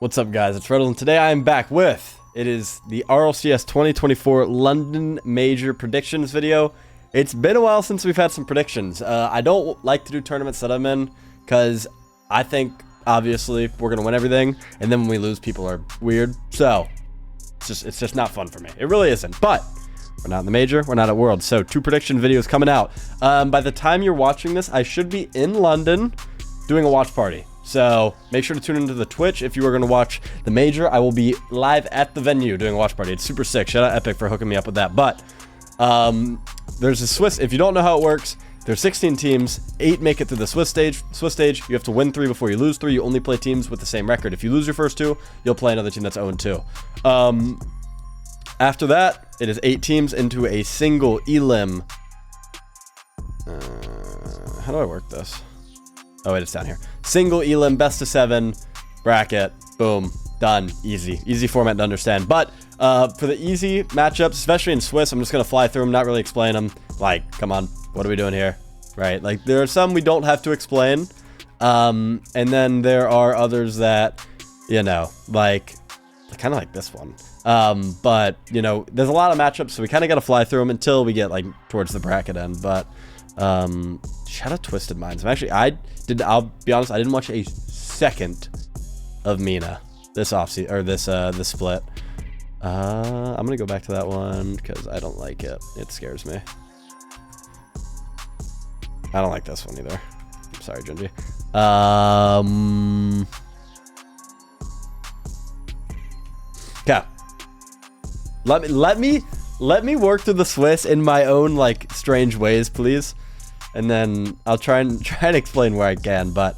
What's up, guys? It's Retals, and today I am back with it is the RLCS 2024 London Major predictions video. It's been a while since we've had some predictions. I don't like to do tournaments that I'm in because I think obviously we're gonna win everything, and then when we lose, people are weird. So it's just not fun for me. It really isn't. But we're not in the Major, we're not at Worlds, so 2 prediction videos coming out. By the time you're watching this, I should be in London doing a watch party. So make sure to tune into the Twitch if you are going to watch the Major. I will be live at the venue doing a watch party. It's super sick. Shout out Epic for hooking me up with that. But there's a Swiss. If you don't know how it works, there's 16 teams. 8 make it through the Swiss stage. You have to win 3 before you lose 3. You only play teams with the same record. If you lose your first 2, you'll play another team that's 0-2. After that, it is 8 teams into a single elim. How do I work this? Oh, wait, it's down here. Single elim, best of 7, bracket, boom, done, easy format to understand. But for the easy matchups, especially in Swiss, I'm just gonna fly through them, not really explain them. Like, come on, what are we doing here, right? Like, there are some we don't have to explain, and then there are others that, you know, like kind of like this one. But you know, there's a lot of matchups, so we kind of got to fly through them until we get like towards the bracket end. But shout out Twisted Minds. I'll be honest, I didn't watch a second of Mina this offseason, or this split. I'm gonna go back to that one because I don't like it. It scares me. I don't like this one either. I'm sorry, Junji. Okay. Let me work through the Swiss in my own like strange ways, please. And then I'll try and explain where I can, but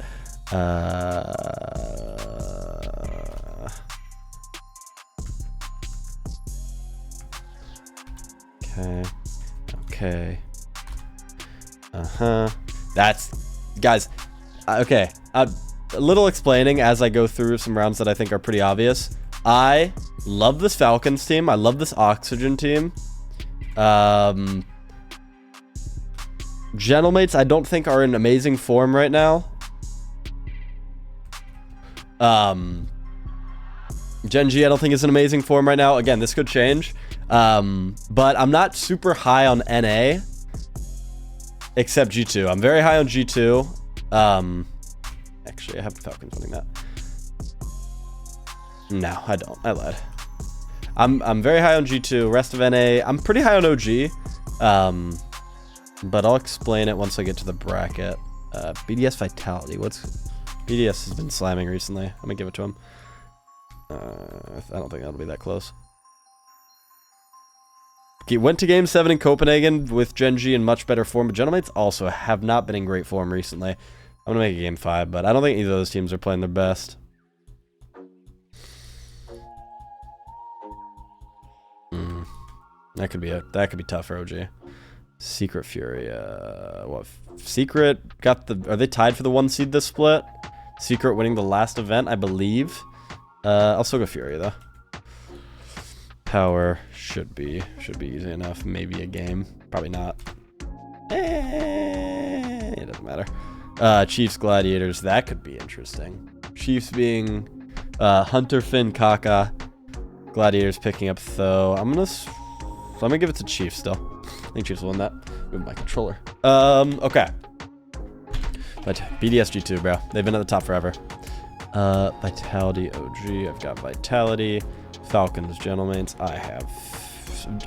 okay. That's, guys, okay. A little explaining as I go through some rounds that I think are pretty obvious. I love this Falcons team. I love this Oxygen team. Gentlemates, I don't think are in amazing form right now. Gen G, I don't think is in amazing form right now. Again, this could change. But I'm not super high on NA, except G2. I'm very high on G2. Actually, I have the Falcons winning that. No, I don't. I lied. I'm very high on G2. Rest of NA, I'm pretty high on OG. But I'll explain it once I get to the bracket. BDS Vitality. BDS has been slamming recently. I'm gonna give it to him. I don't think that'll be that close. He went to Game 7 in Copenhagen with Gen G in much better form, but Gentlemates also have not been in great form recently. I'm gonna make a Game 5, but I don't think either of those teams are playing their best. That could be tough for OG. Secret Fury, what? Secret got are they tied for the 1 seed this split? Secret winning the last event, I believe. I'll still go Fury though. Power should be easy enough. Maybe a game, probably not. It doesn't matter. Chiefs Gladiators, that could be interesting. Chiefs being Hunter, Finn, Kaka. Gladiators picking up Tho. I'm gonna give it to Chiefs still. I think Chiefs will win that. Move my controller. Okay. But BDS G2, bro. They've been at the top forever. Vitality OG. I've got Vitality. Falcons, Gentlemates.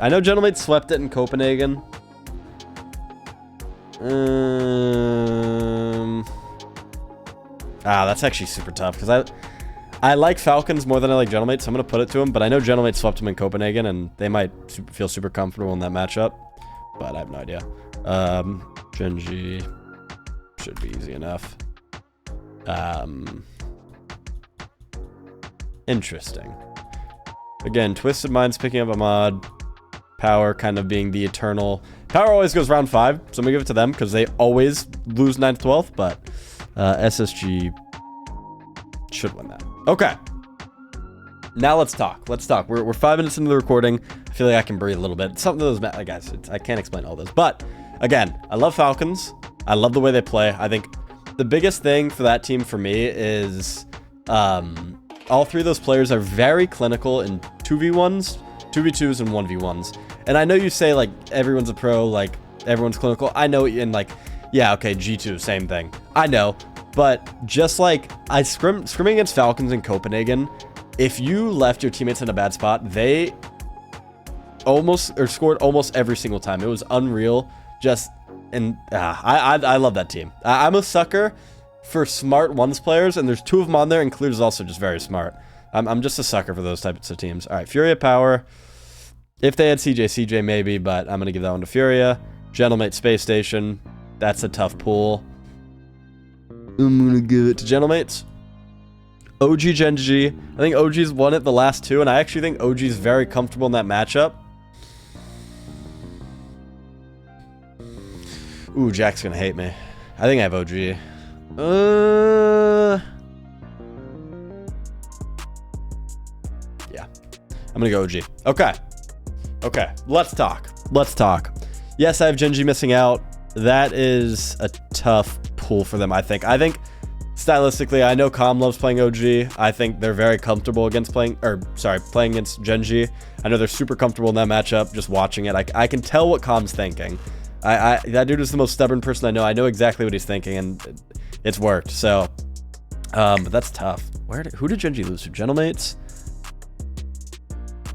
I know Gentlemates swept it in Copenhagen. That's actually super tough because I like Falcons more than I like Gentlemates, so I'm going to put it to them. But I know Gentlemates swept them in Copenhagen, and they might feel super comfortable in that matchup. But I have no idea. Gen G should be easy enough. Interesting. Again, Twisted Minds picking up Ahmad. Power kind of being the eternal. Power always goes round 5, so I'm going to give it to them because they always lose 9th, 12th. But SSG should win that. Okay. Now let's talk. We're 5 minutes into the recording. I feel like I can breathe a little bit. Some of those, guys, I can't explain all this. But again, I love Falcons. I love the way they play. I think the biggest thing for that team for me is all three of those players are very clinical in 2v1s, 2v2s, and 1v1s. And I know you say, like, everyone's a pro, like, everyone's clinical. I know, and, like, yeah, okay, G2, same thing. I know. But just like scrimming against Falcons in Copenhagen, if you left your teammates in a bad spot, they scored almost every single time. It was unreal. I love that team. I'm a sucker for smart ones players, and there's 2 of them on there, and Clear is also just very smart. I'm just a sucker for those types of teams. All right, Furia Power. If they had CJ maybe, but I'm gonna give that one to Furia. Gentlemate Space Station. That's a tough pool. I'm gonna give it to Gentlemates. OG Genji. I think OG's won it the last 2, and I actually think OG's very comfortable in that matchup. Ooh, Jack's gonna hate me. I think I have OG. Yeah. I'm gonna go OG. Okay. Let's talk. Yes, I have Genji missing out. That is a tough pool for them, I think. Stylistically, I know Calm loves playing OG. I think they're very comfortable against playing against Genji. I know they're super comfortable in that matchup, just watching it. I can tell what Calm's thinking. That dude is the most stubborn person I know. I know exactly what he's thinking, and it's worked. So, but that's tough. Who did Genji lose to? Gentlemates?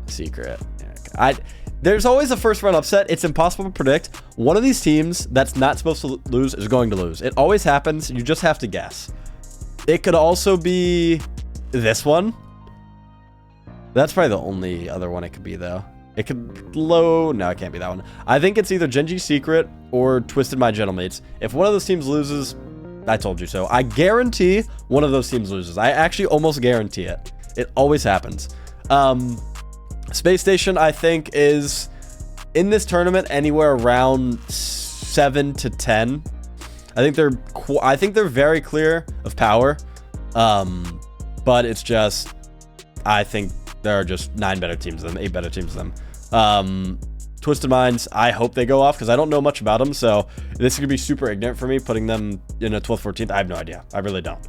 Secret. Yeah, there's always a first round upset. It's impossible to predict. One of these teams that's not supposed to lose is going to lose. It always happens. You just have to guess. It could also be this one. That's probably the only other one it could be, though. It could no, it can't be that one. I think it's either Genji Secret or Twisted My Gentlemates. If one of those teams loses, I told you so. I guarantee one of those teams loses. I actually almost guarantee it. It always happens. Space Station, I think, is in this tournament anywhere around 7 to 10. I think they're very clear of power. But it's just, I think there are just 9 better teams than them, 8 better teams than them. Twisted Minds, I hope they go off because I don't know much about them. So this is going to be super ignorant for me, putting them in a 12th, 14th. I have no idea. I really don't.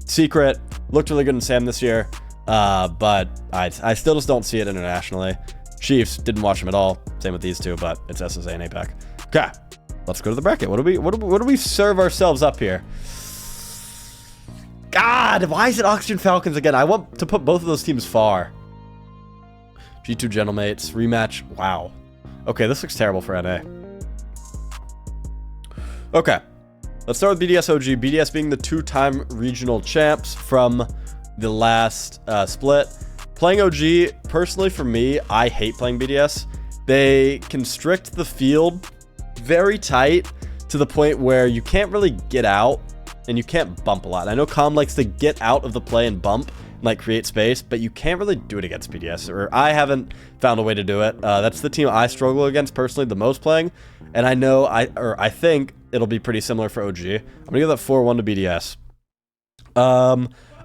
Secret looked really good in Sam this year. But I still just don't see it internationally. Chiefs, didn't watch them at all. Same with these two, but it's SSA and APAC. Okay, let's go to the bracket. What do we serve ourselves up here? God, why is it Oxygen Falcons again? I want to put both of those teams far. G2 Gentlemates, rematch. Wow. Okay, this looks terrible for NA. Okay, let's start with BDS OG. BDS being the 2-time regional champs from the last split. Playing OG, personally for me, I hate playing BDS. They constrict the field very tight to the point where you can't really get out and you can't bump a lot. I know Calm likes to get out of the play and bump, like create space, but you can't really do it against BDS, or I haven't found a way to do it. That's the team I struggle against personally the most playing, and I think it'll be pretty similar for OG. I'm gonna give that 4-1 to BDS.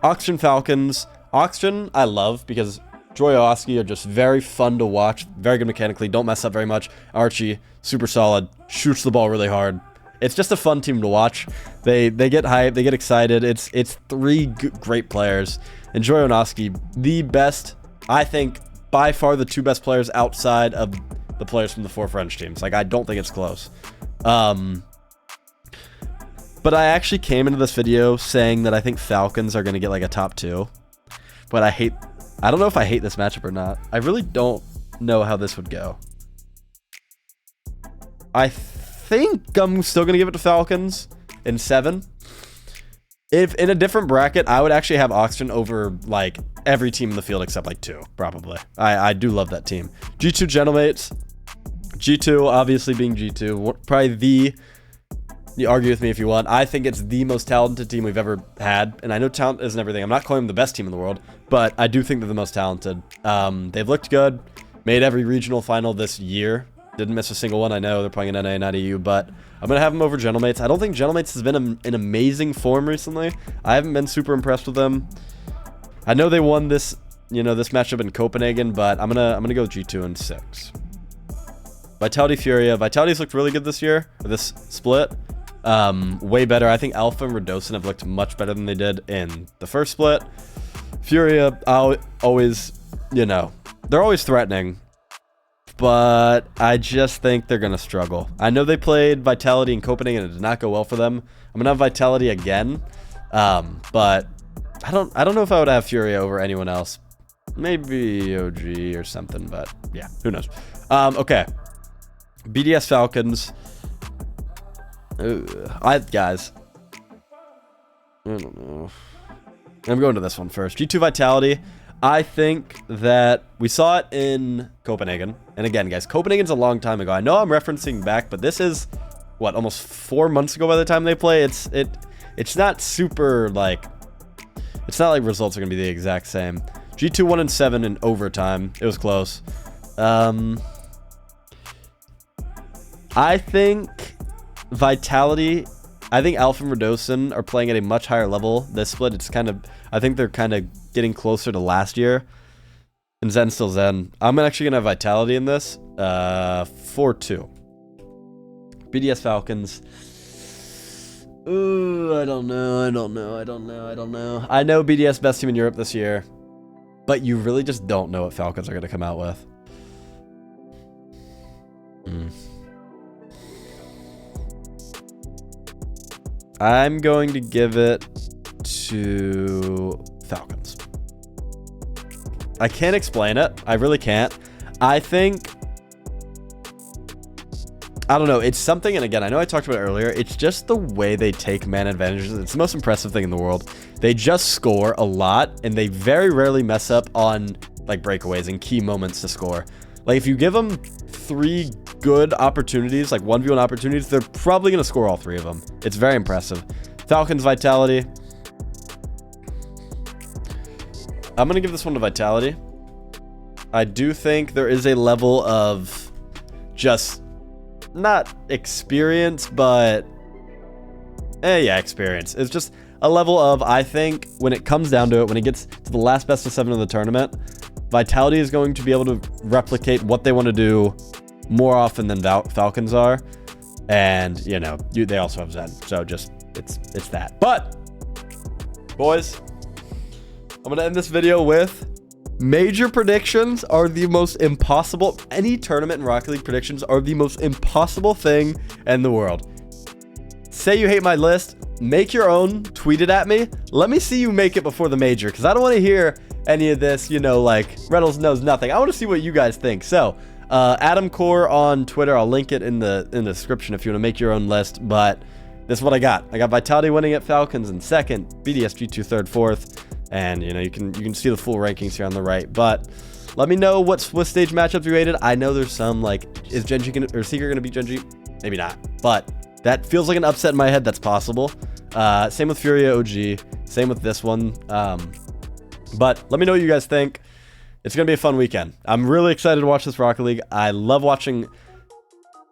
Oxygen Falcons. Oxygen, I love because Joy Oski are just very fun to watch. Very good mechanically. Don't mess up very much. Archie, super solid. Shoots the ball really hard. It's just a fun team to watch. They get hyped. They get excited. It's 3 great players. And Joy Oski, the best, I think, by far the 2 best players outside of the players from the 4 French teams. Like, I don't think it's close. But I actually came into this video saying that I think Falcons are going to get like a top 2. But I don't know if I hate this matchup or not. I really don't know how this would go. I think I'm still going to give it to Falcons in 7. If in a different bracket, I would actually have Oxygen over like every team in the field except like 2, probably. I do love that team. G2 Gentlemates. G2, obviously being G2, probably you argue with me if you want. I think it's the most talented team we've ever had. And I know talent isn't everything. I'm not calling them the best team in the world, but I do think they're the most talented. They've looked good. Made every regional final this year. Didn't miss a single one. I know they're playing in NA, not EU, but I'm going to have them over Gentlemates. I don't think Gentlemates has been in amazing form recently. I haven't been super impressed with them. I know they won this, this matchup in Copenhagen, but I'm gonna go G2 in 6. Vitality Furia. Vitality's looked really good this year, or this split. Way better. I think Alpha and Redosin have looked much better than they did in the first split. Furia, always, you know, they're always threatening. But I just think they're going to struggle. I know they played Vitality in Copenhagen and it did not go well for them. I'm going to have Vitality again. But I don't know if I would have Furia over anyone else. Maybe OG or something, but yeah, who knows. Okay. BDS Falcons. Guys. I don't know. I'm going to this one first. G2 Vitality. I think that we saw it in Copenhagen. And again, guys, Copenhagen's a long time ago. I know I'm referencing back, but this is, what, almost 4 months ago by the time they play? It's not super, like... It's not like results are going to be the exact same. G2 1-7 in overtime. It was close. I think Vitality... I think Alpha and Redosin are playing at a much higher level. This split, it's kind of... I think they're kind of getting closer to last year. And Zen's still Zen. I'm actually going to have Vitality in this. 4-2. BDS Falcons. Ooh, I don't know. I know BDS best team in Europe this year. But you really just don't know what Falcons are going to come out with. I'm going to give it to Falcons. I can't explain it. I really can't. I think... I don't know. It's something, and again, I know I talked about it earlier. It's just the way they take man advantages. It's the most impressive thing in the world. They just score a lot, and they very rarely mess up on like breakaways and key moments to score. Like if you give them 3 good opportunities, like 1v1 opportunities, they're probably going to score all 3 of them. It's very impressive. Falcons Vitality. I'm going to give this one to Vitality. I do think there is a level of just not experience, but yeah, experience. It's just a level of, I think when it comes down to it, when it gets to the last best of 7 of the tournament, Vitality is going to be able to replicate what they want to do more often than Falcons are. And, you know, they also have Zen. So just, it's that. But, boys, I'm going to end this video with major predictions are the most impossible. Any tournament in Rocket League predictions are the most impossible thing in the world. Say you hate my list. Make your own. Tweet it at me. Let me see you make it before the major, because I don't want to hear any of this, you know, like Retals knows nothing. I want to see what you guys think. So, Adam Core on Twitter. I'll link it in the description if you want to make your own list. But this is what I got. I got Vitality winning at Falcons in second, BDS G2 third, fourth, and you know you can see the full rankings here on the right. But let me know what stage matchups you rated. I know there's some like, is Genji or Seeker gonna beat Genji? Maybe not, but that feels like an upset in my head. That's possible. Same with Furia OG. Same with this one. But let me know what you guys think. It's going to be a fun weekend. I'm really excited to watch this Rocket League. I love watching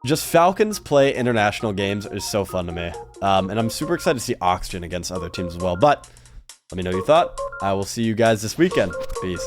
just Falcons play international games. It's so fun to me. And I'm super excited to see Oxygen against other teams as well. But let me know what you thought. I will see you guys this weekend. Peace.